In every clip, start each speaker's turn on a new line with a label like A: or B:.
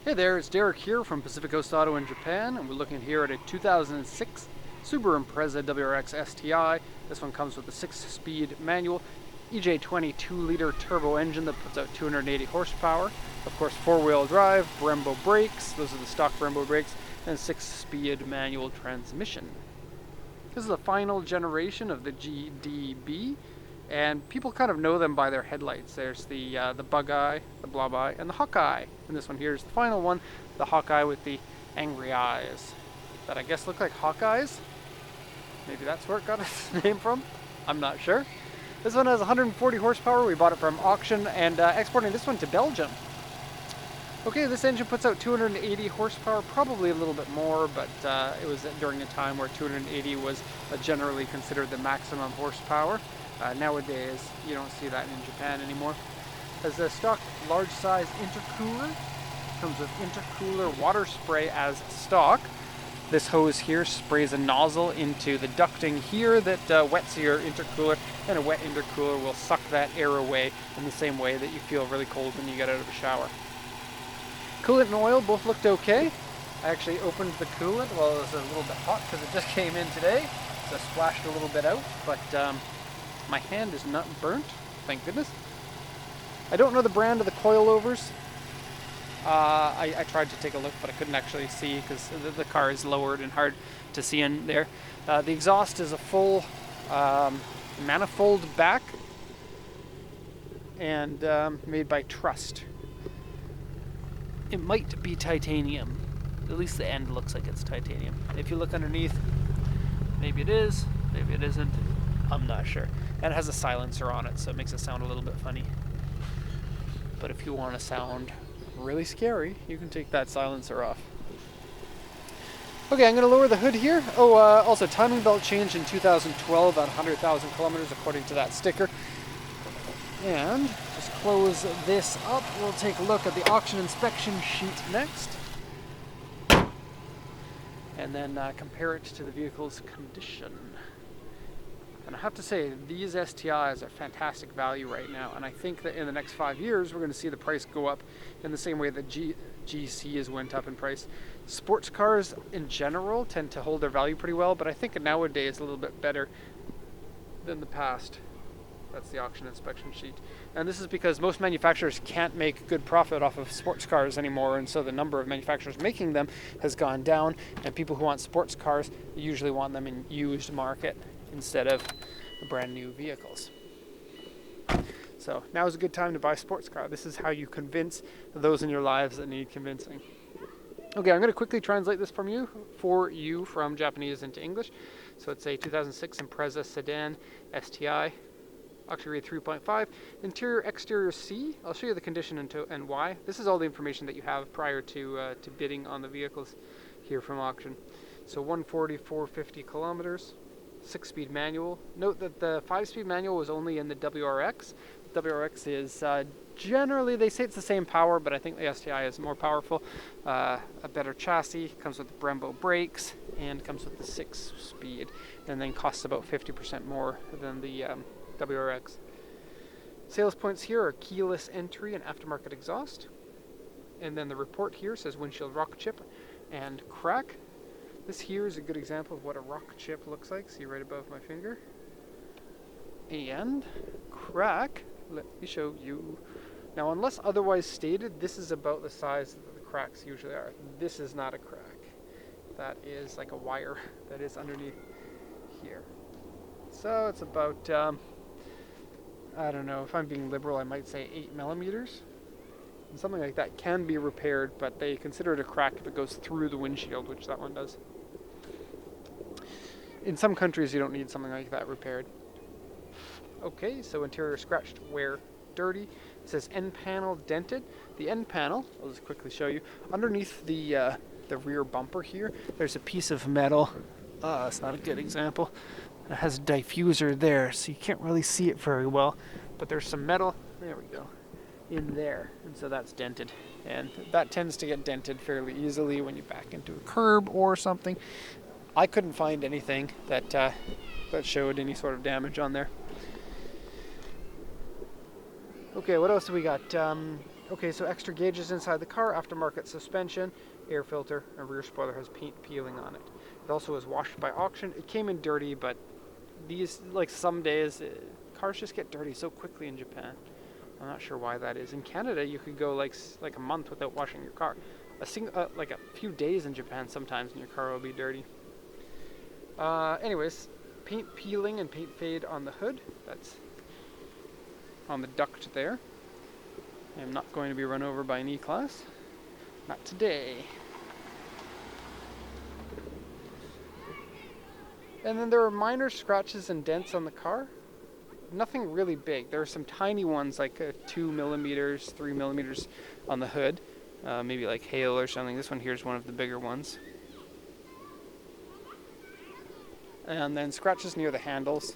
A: Hey there, it's Derek here from Pacific Coast Auto in Japan, and we're looking here at a 2006 Subaru Impreza WRX STi. This one comes with a 6-speed manual EJ20 2-liter turbo engine that puts out 280 horsepower. Of course, 4-wheel drive, Brembo brakes, those are the stock Brembo brakes, and 6-speed manual transmission. This is the final generation of the GDB, and people kind of know them by their headlights. There's the bug eye, the blob eye, and the hawk eye. And this one here is the final one, the hawk eye with the angry eyes that I guess look like hawk eyes. Maybe that's where it got its name from. I'm not sure. This one has 140 horsepower. We bought it from auction and exporting this one to Belgium. Okay, this engine puts out 280 horsepower, probably a little bit more, but it was during a time where 280 was generally considered the maximum horsepower. Nowadays, you don't see that in Japan anymore. As a stock large size intercooler, comes with intercooler water spray as stock. This hose here sprays a nozzle into the ducting here that wets your intercooler, and a wet intercooler will suck that air away in the same way that you feel really cold when you get out of a shower. Coolant and oil both looked okay. I actually opened the coolant while it was a little bit hot because it just came in today, so I splashed a little bit out, but my hand is not burnt, thank goodness. I don't know the brand of the coilovers. I tried to take a look, but I couldn't actually see because the car is lowered and hard to see in there. The exhaust is a full manifold back and made by Trust. It might be titanium. At least the end looks like it's titanium. If you look underneath, maybe it is, maybe it isn't. I'm not sure. And it has a silencer on it, so it makes it sound a little bit funny. But if you want to sound really scary, you can take that silencer off. Okay, I'm going to lower the hood here. Oh, also timing belt changed in 2012 at 100,000 kilometers according to that sticker. And just close this up. We'll take a look at the auction inspection sheet next. And then compare it to the vehicle's condition. And I have to say, these STIs are fantastic value right now, and I think that in the next 5 years, we're going to see the price go up in the same way that GCs went up in price. Sports cars in general tend to hold their value pretty well, but I think nowadays a little bit better than the past. That's the auction inspection sheet. And this is because most manufacturers can't make good profit off of sports cars anymore, and so the number of manufacturers making them has gone down, and people who want sports cars usually want them in used market instead of brand new vehicles. So now is a good time to buy a sports car. This is how you convince those in your lives that need convincing. Okay, I'm going to quickly translate this for you from Japanese into English. So it's a 2006 Impreza sedan STi, auction grade 3.5, interior exterior C. I'll show you the condition and why. This is all the information that you have prior to bidding on the vehicles here from auction. So 140, 450 kilometers. 6-speed manual. Note that the 5-speed manual was only in the WRX. WRX is generally, they say it's the same power, but I think the STi is more powerful. A better chassis, comes with Brembo brakes, and comes with the 6-speed, and then costs about 50% more than the WRX. Sales points here are keyless entry and aftermarket exhaust. And then the report here says windshield rock chip and crack. This here is a good example of what a rock chip looks like. See right above my finger. And crack, let me show you. Now, unless otherwise stated, this is about the size that the cracks usually are. This is not a crack. That is like a wire that is underneath here. So it's about, I don't know, if I'm being liberal, I might say 8 millimeters. And something like that can be repaired, but they consider it a crack if it goes through the windshield, which that one does. In some countries, you don't need something like that repaired. Okay, so interior scratched, wear, dirty. It says end panel dented. The end panel, I'll just quickly show you. Underneath the rear bumper here, there's a piece of metal. It's not a good example. It has a diffuser there, so you can't really see it very well. But there's some metal, there we go, in there. And so that's dented. And that tends to get dented fairly easily when you back into a curb or something. I couldn't find anything that showed any sort of damage on there. Okay, what else do we got? Okay, so extra gauges inside the car, aftermarket suspension, air filter, and rear spoiler has paint peeling on it. It also was washed by auction. It came in dirty, but these, like some days, cars just get dirty so quickly in Japan. I'm not sure why that is. In Canada, you could go like a month without washing your car. Like a few days in Japan sometimes, and your car will be dirty. Anyways, paint peeling and paint fade on the hood. That's on the duct there. I'm not going to be run over by an E-Class. Not today. And then there are minor scratches and dents on the car. Nothing really big. There are some tiny ones like 2 millimeters, 3 millimeters on the hood. Maybe like hail or something. This one here is one of the bigger ones. And then scratches near the handles.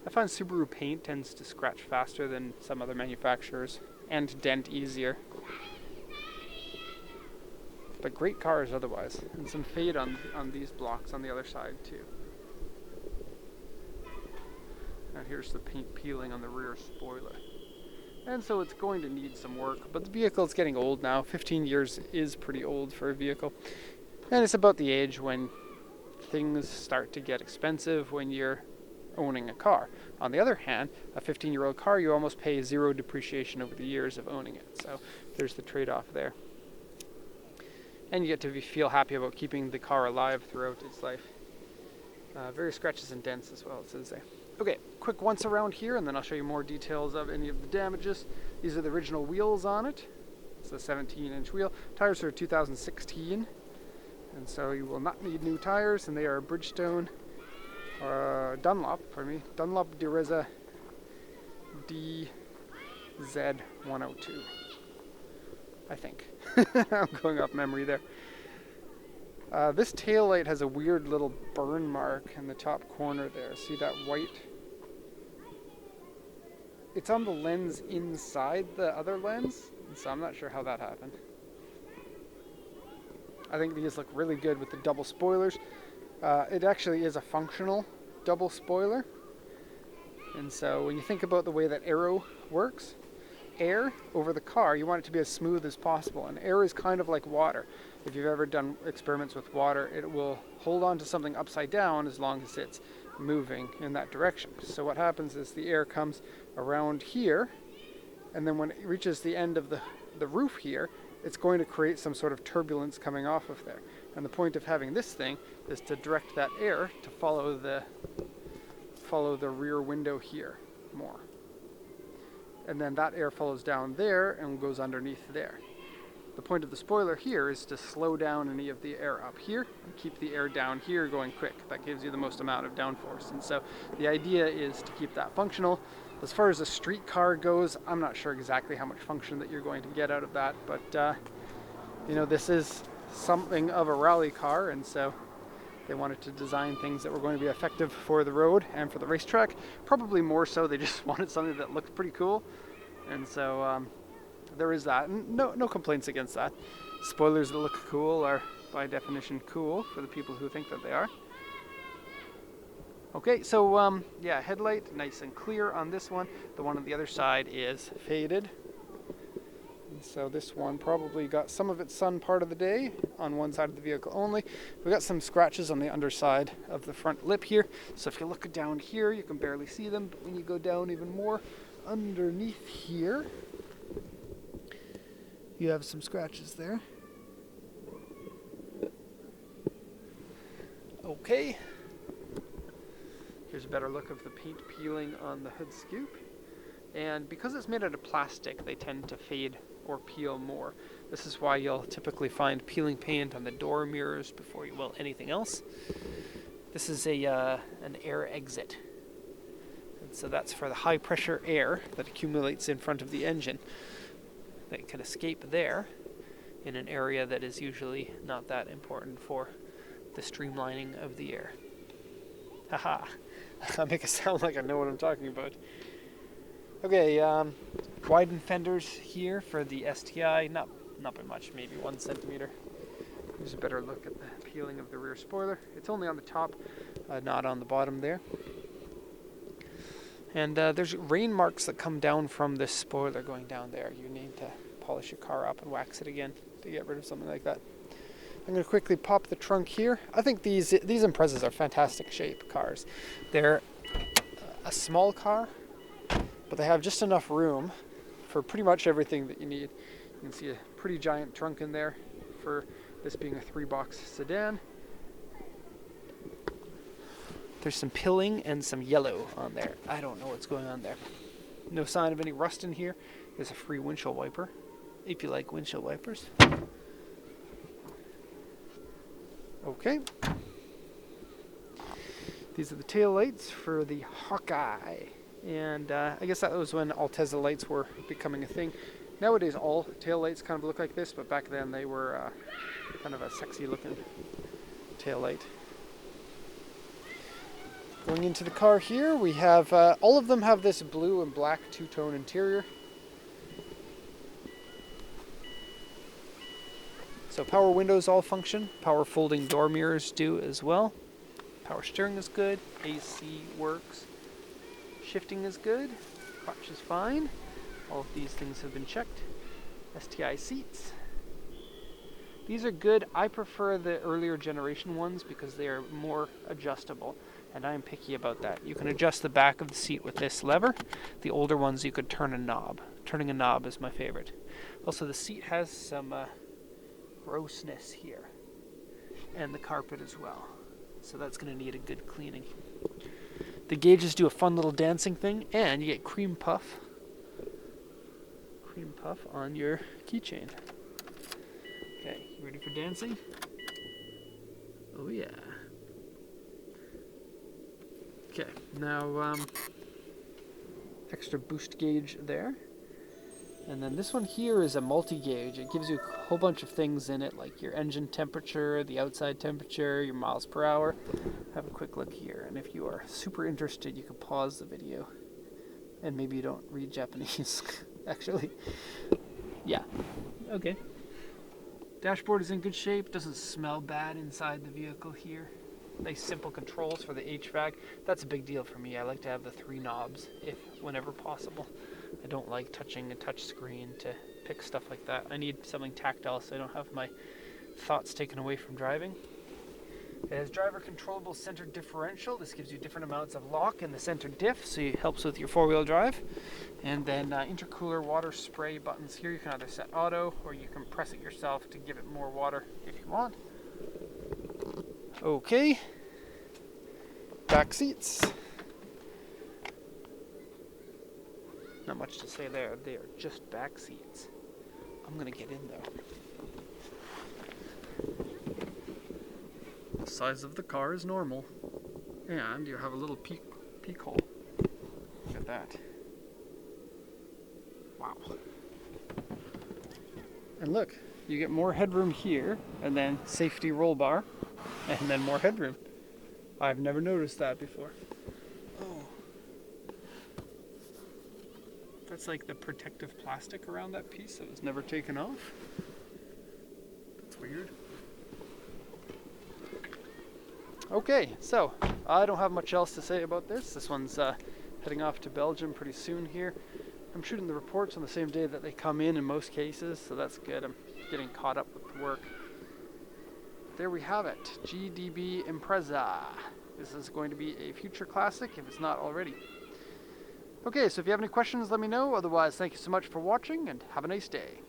A: I find Subaru paint tends to scratch faster than some other manufacturers and dent easier. But great cars otherwise. And some fade on these blocks on the other side too. And here's the paint peeling on the rear spoiler. And so it's going to need some work, but the vehicle is getting old now. 15 years is pretty old for a vehicle. And it's about the age when things start to get expensive when you're owning a car. On the other hand, a 15-year-old car, you almost pay zero depreciation over the years of owning it. So there's the trade-off there. And you get to feel happy about keeping the car alive throughout its life. Various scratches and dents as well, it says there. Okay, quick once around here, and then I'll show you more details of any of the damages. These are the original wheels on it. It's a 17-inch wheel. Tires are 2016, and so you will not need new tires, and they are Bridgestone Dunlop Impreza DZ102, I think. I'm going off memory there. This taillight has a weird little burn mark in the top corner there. See that white? It's on the lens inside the other lens, so I'm not sure how that happened. I think these look really good with the double spoilers. It actually is a functional double spoiler. And so when you think about the way that aero works, air over the car, you want it to be as smooth as possible. And air is kind of like water. If you've ever done experiments with water, it will hold on to something upside down as long as it's moving in that direction. So what happens is the air comes around here, and then when it reaches the end of the roof here, it's going to create some sort of turbulence coming off of there. And the point of having this thing is to direct that air to follow the rear window here more. And then that air follows down there and goes underneath there. The point of the spoiler here is to slow down any of the air up here and keep the air down here going quick. That gives you the most amount of downforce. And so the idea is to keep that functional. As far as a street car goes, I'm not sure exactly how much function that you're going to get out of that, but this is something of a rally car, and so they wanted to design things that were going to be effective for the road and for the racetrack. Probably more so they just wanted something that looked pretty cool. And so there is that. And no complaints against that. Spoilers that look cool are by definition cool for the people who think that they are. Okay, so yeah, headlight nice and clear on this one. The one on the other side is faded. And so this one probably got some of its sun part of the day on one side of the vehicle only. We got some scratches on the underside of the front lip here. So if you look down here, you can barely see them, but when you go down even more underneath here, you have some scratches there. Okay. Here's a better look of the paint peeling on the hood scoop. And because it's made out of plastic, they tend to fade or peel more. This is why you'll typically find peeling paint on the door mirrors before you will anything else. This is an air exit. And so that's for the high pressure air that accumulates in front of the engine that can escape there in an area that is usually not that important for the streamlining of the air. Haha. I make it sound like I know what I'm talking about. Okay, widened fenders here for the STi, not by much, maybe 1 centimeter. Here's a better look at the peeling of the rear spoiler. It's only on the top, not on the bottom there. And there's rain marks that come down from this spoiler going down there. You need to polish your car up and wax it again to get rid of something like that. I'm going to quickly pop the trunk here. I think these Imprezas are fantastic shape cars. They're a small car, but they have just enough room for pretty much everything that you need. You can see a pretty giant trunk in there for this being a 3-box sedan. There's some pilling and some yellow on there. I don't know what's going on there. No sign of any rust in here. There's a free windshield wiper, if you like windshield wipers. Okay. These are the tail lights for the Hawkeye. And I guess that was when Altezza lights were becoming a thing. Nowadays all tail lights kind of look like this, but back then they were kind of a sexy looking tail light. Going into the car here, we have, all of them have this blue and black two-tone interior. So power windows all function, power folding door mirrors do as well. Power steering is good, AC works, shifting is good, clutch is fine. All of these things have been checked. STi seats. These are good. I prefer the earlier generation ones because they are more adjustable, and I'm picky about that. You can adjust the back of the seat with this lever. The older ones you could turn a knob. Turning a knob is my favorite. Also, the seat has some grossness here, and the carpet as well, so that's going to need a good cleaning. The gauges do a fun little dancing thing, and you get cream puff on your keychain. Okay, you ready for dancing? Oh yeah. Okay, now extra boost gauge there. And then this one here is a multi-gauge. It gives you a whole bunch of things in it, like your engine temperature, the outside temperature, your miles per hour. Have a quick look here, and if you are super interested, you can pause the video. And maybe you don't read Japanese, actually. Yeah, okay. Dashboard is in good shape, doesn't smell bad inside the vehicle here. Nice simple controls for the HVAC. That's a big deal for me. I like to have the 3 knobs, whenever possible. I don't like touching a touch screen to pick stuff like that. I need something tactile so I don't have my thoughts taken away from driving. It has driver controllable center differential. This gives you different amounts of lock in the center diff, so it helps with your 4-wheel drive. And then intercooler water spray buttons here. You can either set auto or you can press it yourself to give it more water if you want. Okay. Back seats. Not much to say there. They are just back seats. I'm gonna get in though. The size of the car is normal, and you have a little peek hole. Look at that. Wow. And look, you get more headroom here, and then safety roll bar, and then more headroom. I've never noticed that before. Oh. That's like the protective plastic around that piece that was never taken off. That's weird. Okay, so I don't have much else to say about this. This one's heading off to Belgium pretty soon here. I'm shooting the reports on the same day that they come in most cases, so that's good. I'm getting caught up with the work. There we have it, GDB Impreza. This is going to be a future classic if it's not already. Okay, so if you have any questions, let me know. Otherwise, thank you so much for watching and have a nice day.